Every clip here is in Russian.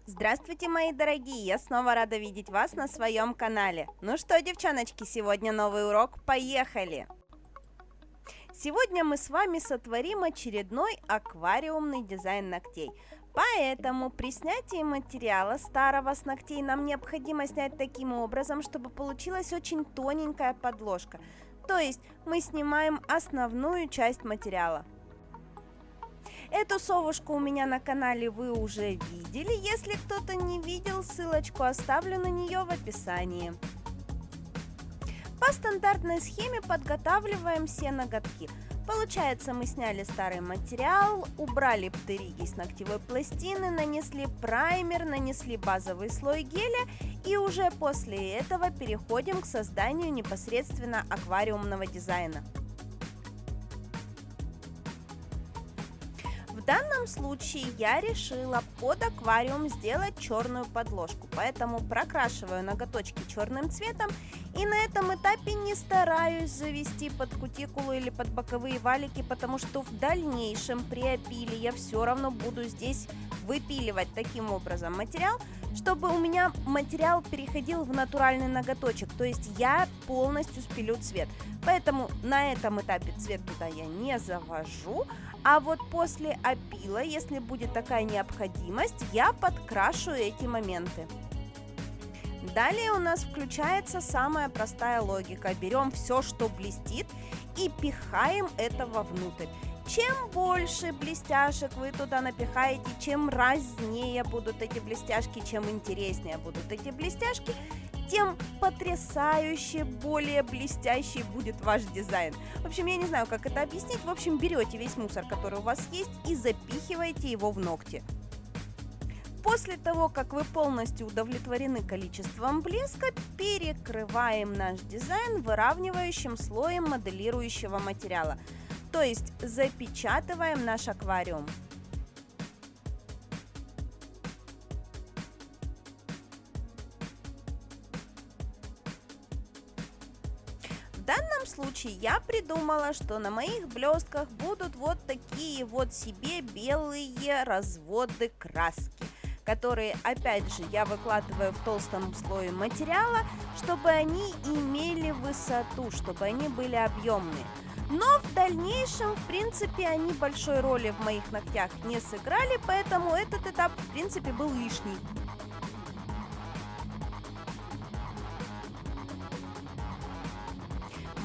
Здравствуйте, мои дорогие! Я снова рада видеть вас на своем канале. Ну что, девчоночки, сегодня новый урок. Поехали! Сегодня мы с вами сотворим очередной аквариумный дизайн ногтей. Поэтому при снятии материала старого с ногтей нам необходимо снять таким образом, чтобы получилась очень тоненькая подложка. То есть мы снимаем основную часть материала. Эту совушку у меня на канале вы уже видели. Если кто-то не видел, ссылочку оставлю на нее в описании. По стандартной схеме подготавливаем все ноготки. Получается, мы сняли старый материал, убрали птериги с ногтевой пластины, нанесли праймер, нанесли базовый слой геля и уже после этого переходим к созданию непосредственно аквариумного дизайна. В данном случае я решила под аквариум сделать черную подложку, поэтому прокрашиваю ноготочки черным цветом и на этом этапе не стараюсь завести под кутикулу или под боковые валики, потому что в дальнейшем при опиле я все равно буду здесь выпиливать таким образом материал, чтобы у меня материал переходил в натуральный ноготочек, то есть я полностью спилю цвет. Поэтому на этом этапе цвет туда я не завожу, а вот после опила, если будет такая необходимость, я подкрашу эти моменты. Далее у нас включается самая простая логика. Берем все, что блестит, и пихаем это вовнутрь. Чем больше блестяшек вы туда напихаете, чем разнее будут эти блестяшки, чем интереснее будут эти блестяшки, тем потрясающе более блестящий будет ваш дизайн. В общем, я не знаю, как это объяснить. В общем, берете весь мусор, который у вас есть, и запихиваете его в ногти. После того, как вы полностью удовлетворены количеством блеска, перекрываем наш дизайн выравнивающим слоем моделирующего материала. То есть запечатываем наш аквариум. В данном случае я придумала, что на моих блестках будут вот такие вот себе белые разводы краски, которые, опять же, я выкладываю в толстом слое материала, чтобы они имели высоту, чтобы они были объемные. Но в дальнейшем, в принципе, они большой роли в моих ногтях не сыграли, поэтому этот этап, в принципе, был лишний.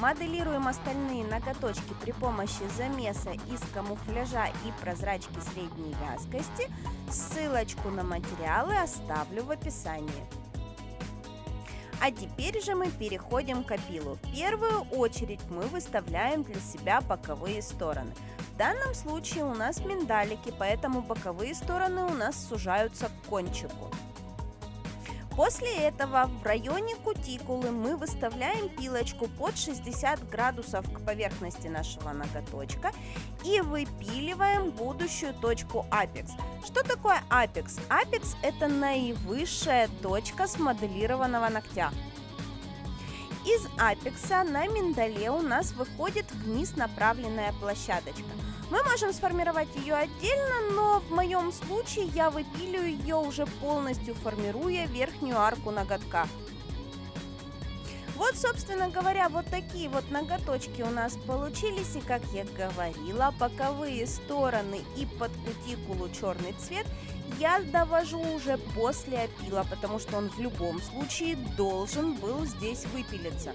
Моделируем остальные ноготочки при помощи замеса из камуфляжа и прозрачки средней вязкости. Ссылочку на материалы оставлю в описании. А теперь же мы переходим к опилу. В первую очередь мы выставляем для себя боковые стороны. В данном случае у нас миндалики, поэтому боковые стороны у нас сужаются к кончику. После этого в районе кутикулы мы выставляем пилочку под 60 градусов к поверхности нашего ноготочка и выпиливаем будущую точку апекс. Что такое апекс? Апекс – это наивысшая точка смоделированного ногтя. Из апекса на миндале у нас выходит вниз направленная площадочка. Мы можем сформировать ее отдельно, но в моем случае я выпилю ее уже полностью, формируя верхнюю арку ноготка. Вот, собственно говоря, вот такие вот ноготочки у нас получились. И, как я говорила, боковые стороны и под кутикулу черный цвет я довожу уже после опила, потому что он в любом случае должен был здесь выпилиться.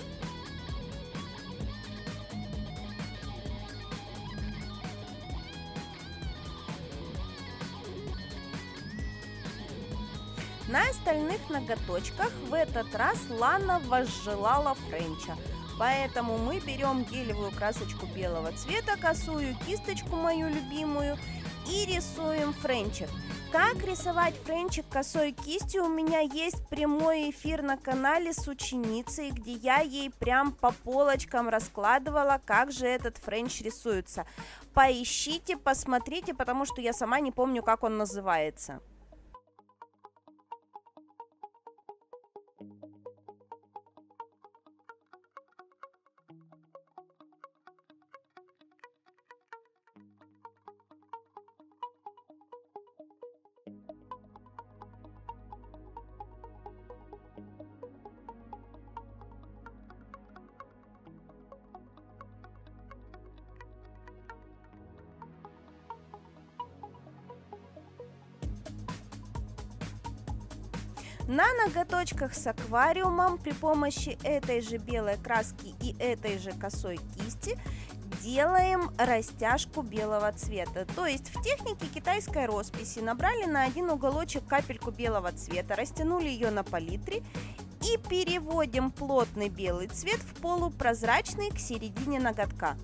На остальных ноготочках в этот раз Лана возжелала френча, поэтому мы берем гелевую красочку белого цвета, косую кисточку мою любимую и рисуем френчик. Как рисовать френчик косой кистью, у меня есть прямой эфир на канале с ученицей, где я ей прям по полочкам раскладывала, как же этот френч рисуется. Поищите, посмотрите, потому что я сама не помню, как он называется. На ноготочках с аквариумом при помощи этой же белой краски и этой же косой кисти делаем растяжку белого цвета. То есть в технике китайской росписи набрали на один уголочек капельку белого цвета, растянули ее на палитре и переводим плотный белый цвет в полупрозрачный к середине ноготка.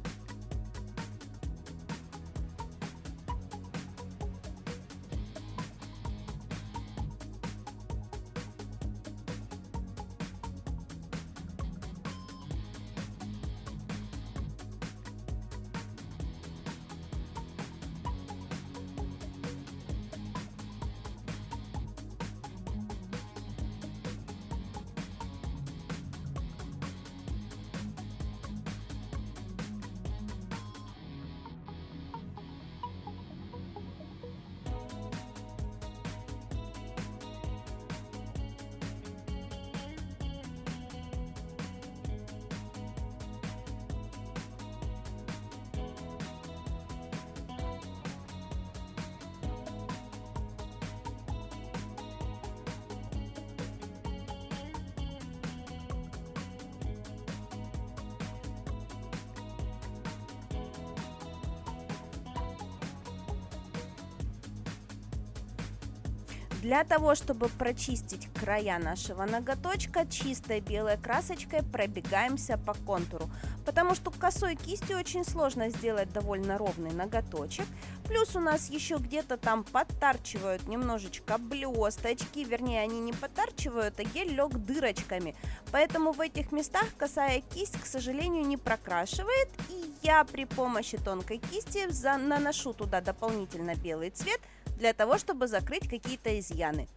Для того, чтобы прочистить края нашего ноготочка, чистой белой красочкой пробегаемся по контуру, потому что косой кистью очень сложно сделать довольно ровный ноготочек. Плюс у нас еще где-то там подтарчивают немножечко блесточки, вернее они не подтарчивают, а гель лег дырочками. Поэтому в этих местах косая кисть, к сожалению, не прокрашивает, и я при помощи тонкой кисти наношу туда дополнительно белый цвет, для того, чтобы закрыть какие-то изъяны.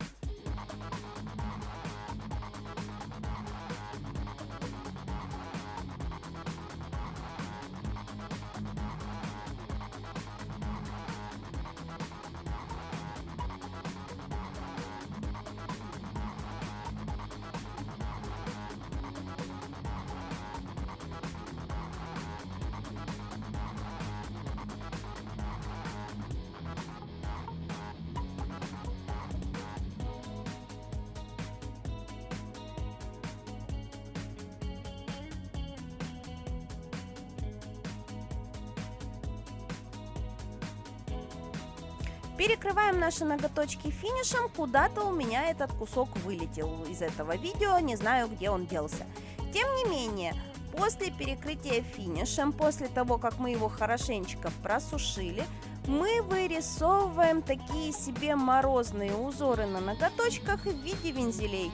Перекрываем наши ноготочки финишем. Куда-то у меня этот кусок вылетел из этого видео, не знаю, где он делся. Тем не менее, после перекрытия финишем, после того, как мы его хорошенечко просушили, мы вырисовываем такие себе морозные узоры на ноготочках в виде вензелей.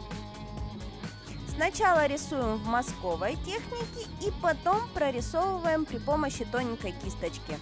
Сначала рисуем в мазковой технике и потом прорисовываем при помощи тоненькой кисточки.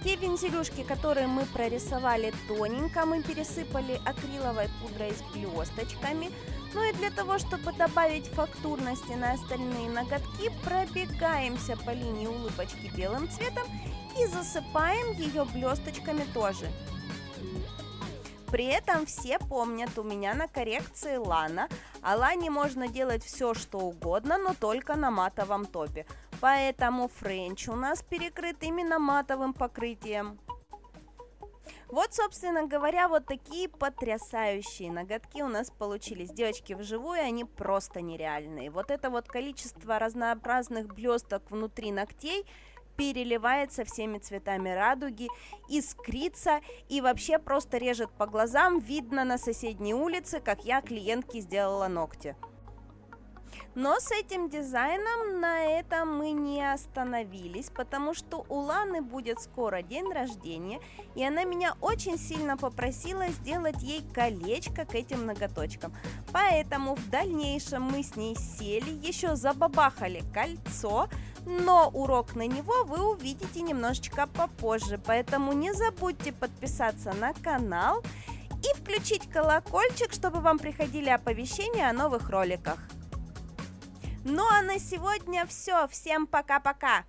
Те вензелюшки, которые мы прорисовали тоненько, мы пересыпали акриловой пудрой с блесточками. Ну и для того, чтобы добавить фактурности на остальные ноготки, пробегаемся по линии улыбочки белым цветом и засыпаем ее блесточками тоже. При этом все помнят, у меня на коррекции лана, а лане можно делать все, что угодно, но только на матовом топе. Поэтому френч у нас перекрыт именно матовым покрытием. Вот, собственно говоря, вот такие потрясающие ноготки у нас получились. Девочки, вживую они просто нереальные. Вот это вот количество разнообразных блесток внутри ногтей переливается всеми цветами радуги, искрится и вообще просто режет по глазам. Видно на соседней улице, как я клиентке сделала ногти. Но с этим дизайном на этом мы не остановились, потому что у Ланы будет скоро день рождения, и она меня очень сильно попросила сделать ей колечко к этим ноготочкам. Поэтому в дальнейшем мы с ней сели, еще забабахали кольцо, но урок на него вы увидите немножечко попозже, поэтому не забудьте подписаться на канал и включить колокольчик, чтобы вам приходили оповещения о новых роликах. Ну а на сегодня все. Всем пока-пока!